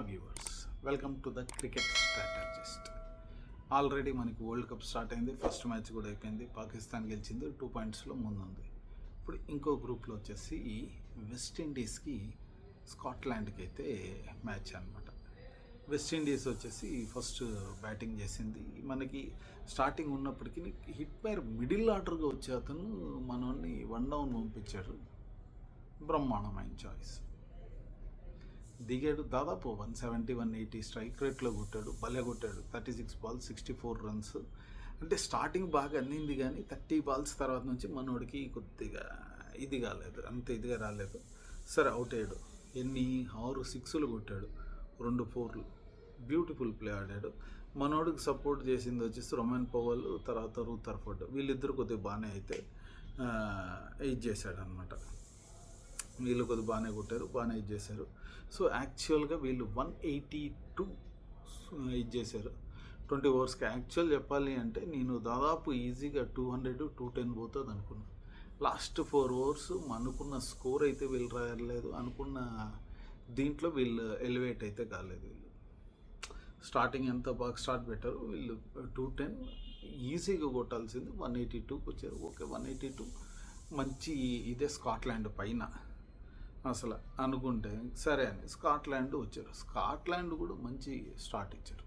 Viewers, welcome to the cricket strategist. Already మనకి world cup start అయింది. First match కూడా అయిపోయింది. పాకిస్తాన్ గెలిచింది, 2 పాయింట్స్లో ముందుంది. ఇప్పుడు ఇంకో గ్రూప్లో వచ్చేసి వెస్టిండీస్కి స్కాట్లాండ్కి అయితే మ్యాచ్ అనమాట. వెస్టిండీస్ వచ్చేసి ఫస్ట్ బ్యాటింగ్ చేసింది. మనకి స్టార్టింగ్ ఉన్నప్పటికీ హిట్ పైర్ మిడిల్ ఆర్డర్గా వచ్చే అతను మనల్ని 1 డౌన్ పంపించాడు. బ్రహ్మాండమైన చాయిస్. దిగాడు, దాదాపు 170, 180 స్ట్రైక్ రేట్లో కొట్టాడు. భలే కొట్టాడు. 36 బాల్స్ 64 రన్స్. అంటే స్టార్టింగ్ బాగా అందింది, కానీ 30 బాల్స్ తర్వాత నుంచి మనోడికి కొద్దిగా ఇది కాలేదు, అంత ఇదిగా రాలేదు. సరే, అవుట్ అయ్యాడు. 6 సిక్స్లు కొట్టాడు, 2 4లు. బ్యూటిఫుల్ ప్లే ఆడాడు. మనోడికి సపోర్ట్ చేసింది వచ్చేసి రొమాన్ పవల్, తర్వాత రూథర్ఫర్డ్. వీళ్ళిద్దరు కొద్దిగా బాగానే అయితే ఇది చేశాడు అనమాట. వీళ్ళు కొద్దిగా బాగానే కొట్టారు, బాగానే ఇది చేశారు. సో యాక్చువల్గా వీళ్ళు 182 ఇది చేశారు 20 ఓవర్స్కి. యాక్చువల్ చెప్పాలి అంటే నేను దాదాపు ఈజీగా 200, 210 పోతుంది అనుకున్నాను. లాస్ట్ 4 ఓవర్స్ అనుకున్న స్కోర్ అయితే వీళ్ళు రాయలేదు, అనుకున్న దీంట్లో వీళ్ళు ఎలివేట్ అయితే కాలేదు. వీళ్ళు స్టార్టింగ్ ఎంత బాగా స్టార్ట్ పెట్టారు. వీళ్ళు 210 ఈజీగా కొట్టాల్సింది 182కి వచ్చారు. ఓకే, 182 మంచి ఇదే స్కాట్లాండ్ పైన అసలు అనుకుంటే సరే అని స్కాట్లాండ్ వచ్చారు. స్కాట్లాండ్ కూడా మంచి స్టార్ట్ ఇచ్చారు.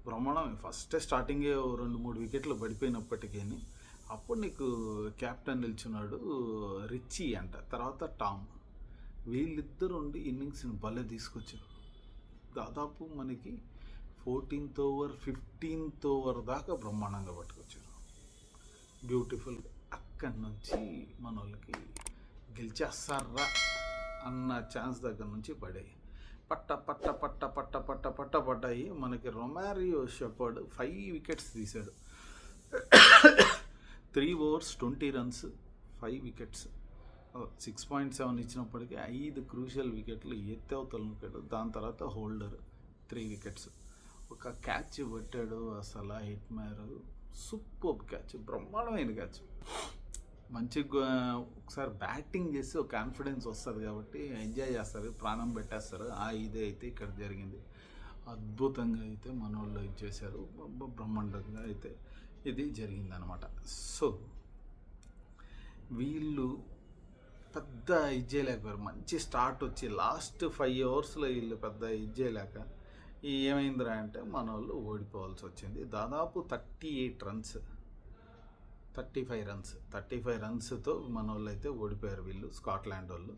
బ్రహ్మాండం. ఫస్ట్ స్టార్టింగే 2-3 వికెట్లు పడిపోయినప్పటికీ అప్పుడు నీకు కెప్టెన్ నిల్చున్నాడు రిచీ అంట, తర్వాత టామ్. వీళ్ళిద్దరు ఉండి ఇన్నింగ్స్ని భలే తీసుకొచ్చారు. దాదాపు మనకి 14th ఓవర్ 15th ఓవర్ దాకా బ్రహ్మాండంగా పట్టుకొచ్చారు. బ్యూటిఫుల్. అక్కడి నుంచి మన వాళ్ళకి గెలిచేస్తారా అన్న ఛాన్స్ దగ్గర నుంచి పడాయి. పడ్డాయి. మనకి రొమారియో షెపర్డ్ 5 వికెట్స్ తీశాడు. 3 overs 20 runs, 5 వికెట్స్. 6.7 ఇచ్చినప్పటికీ 5 క్రూషియల్ వికెట్లు ఎత్తవతలు నొక్కాడు. దాని తర్వాత హోల్డర్ 3 వికెట్స్. ఒక క్యాచ్ పెట్టాడు అసలు హిట్ మ్యార్. సూపర్ క్యాచ్, బ్రహ్మాండమైన క్యాచ్. మంచిగా ఒకసారి బ్యాటింగ్ చేసి ఒక కాన్ఫిడెన్స్ వస్తుంది కాబట్టి ఎంజాయ్ చేస్తారు, ప్రాణం పెట్టేస్తారు. ఇదే అయితే ఇక్కడ జరిగింది. అద్భుతంగా అయితే మన వాళ్ళు ఇది చేశారు. బ్రహ్మాండంగా అయితే ఇది జరిగిందనమాట. సో వీళ్ళు పెద్ద ఇది చేయలేకపోయారు. మంచి స్టార్ట్ వచ్చి లాస్ట్ 5 ఓవర్స్లో వీళ్ళు పెద్ద ఇది చేయలేక ఏమైందిరా అంటే మన వాళ్ళు ఓడిపోవాల్సి వచ్చింది. దాదాపు 38 రన్స్, 35 రన్స్తో మన వాళ్ళు అయితే ఓడిపోయారు. వీళ్ళు స్కాట్లాండ్ వాళ్ళు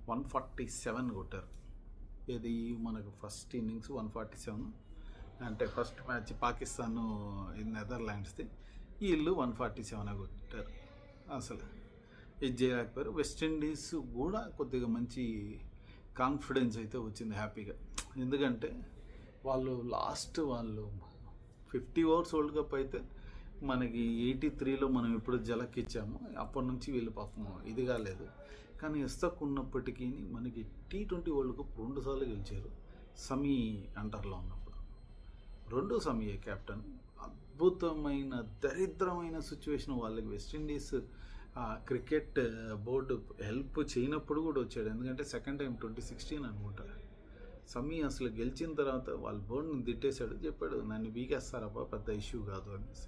147 కొట్టారు. ఇది మనకు ఫస్ట్ ఇన్నింగ్స్ 147 అంటే ఫస్ట్ మ్యాచ్ పాకిస్తాన్ నెదర్లాండ్స్ది. వీళ్ళు 147 కొట్టారు. అసలు ఇది చేయలేకపోయారు. వెస్టిండీస్ కూడా కొద్దిగా మంచి కాన్ఫిడెన్స్ అయితే వచ్చింది హ్యాపీగా. ఎందుకంటే వాళ్ళు 50 ఓవర్స్ వరల్డ్ కప్ అయితే మనకి 83లో మనం ఎప్పుడు జలక్కిచ్చాము. అప్పటి నుంచి వీళ్ళు పాపం ఇది కాలేదు. కానీ ఎస్తక్ ఉన్నప్పటికీ మనకి T20 వరల్డ్ కప్ 2 సార్లు గెలిచారు. సమీ అంటర్లో ఉన్నప్పుడు 2 సమీయే కెప్టెన్. అద్భుతమైన దరిద్రమైన సిచ్యువేషన్ వాళ్ళకి. వెస్టిండీస్ క్రికెట్ బోర్డు హెల్ప్ చేయనప్పుడు కూడా వచ్చాడు. ఎందుకంటే సెకండ్ టైం 2016 అనుకుంటా. సమీ అసలు గెలిచిన తర్వాత వాళ్ళ బోర్డుని తిట్టేశాడు, చెప్పాడు నన్ను వీకేస్తారబ్బా, పెద్ద ఇష్యూ కాదు అనేసి.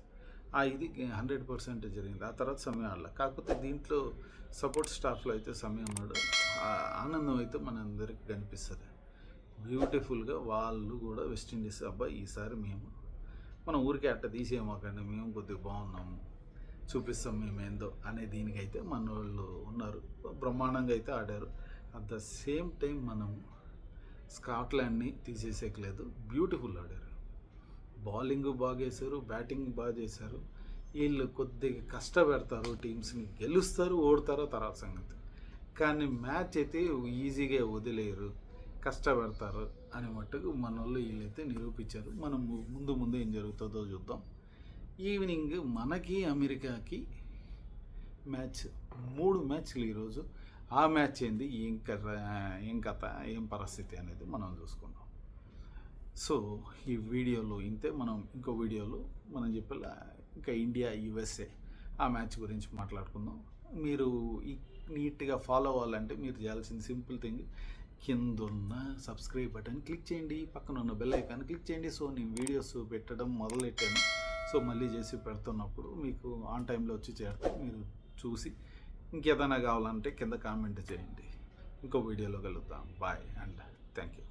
ఇది 100% జరిగింది. ఆ తర్వాత సమయం ఆడలే. కాకపోతే దీంట్లో సపోర్ట్ స్టాఫ్లో అయితే సమయం ఉన్నాడు. ఆనందం అయితే మనందరికీ కనిపిస్తుంది బ్యూటిఫుల్గా. వాళ్ళు కూడా వెస్టిండీస్ అబ్బాయి ఈసారి మనం ఊరికే అట్ట తీసేయమాకండి, మేము కొద్దిగా బాగున్నాము, చూపిస్తాం మేమేందో అనే దీనికైతే మన వాళ్ళు ఉన్నారు. బ్రహ్మాండంగా అయితే ఆడారు. అట్ ద సేమ్ టైం మనం స్కాట్లాండ్ని తీసేసేయలేదు. బ్యూటిఫుల్ ఆడారు. బౌలింగ్ బాగా వేశారు, బ్యాటింగ్ బాగా చేశారు. వీళ్ళు కొద్దిగా కష్టపెడతారు, టీమ్స్ని గెలుస్తారు, ఓడతారో తర్వాత సంగతి. కానీ మ్యాచ్ అయితే ఈజీగా వదిలేరు, కష్టపెడతారు అని మట్టుకు మన వాళ్ళు వీళ్ళైతే నిరూపించారు. మనం ముందు ఏం జరుగుతుందో చూద్దాం. ఈవినింగ్ మనకి అమెరికాకి మ్యాచ్, 3 మ్యాచ్లు ఈరోజు. ఆ మ్యాచ్ ఏంది, ఏం కథ, ఏం పరిస్థితి అనేది మనం చూసుకుందాం. సో ఈ వీడియోలో ఇంతే. మనం ఇంకో వీడియోలో మనం చెప్పేలా ఇంకా ఇండియా USA ఆ మ్యాచ్ గురించి మాట్లాడుకుందాం. మీరు నీట్గా ఫాలో అవ్వాలంటే మీరు చేయాల్సిన సింపుల్ థింగ్, కిందున్న సబ్స్క్రైబ్ బటన్ క్లిక్ చేయండి, పక్కన ఉన్న బెల్ ఐకాన్ క్లిక్ చేయండి. సో నేను వీడియోస్ పెట్టడం మొదలెట్టాను. సో మళ్ళీ చేసి పెడుతున్నప్పుడు మీకు ఆన్ టైంలో వచ్చి చేరుతాయి. మీరు చూసి ఇంకేదైనా కావాలంటే కింద కామెంట్ చేయండి. ఇంకో వీడియోలో కలుద్దాం. Bye and thank you.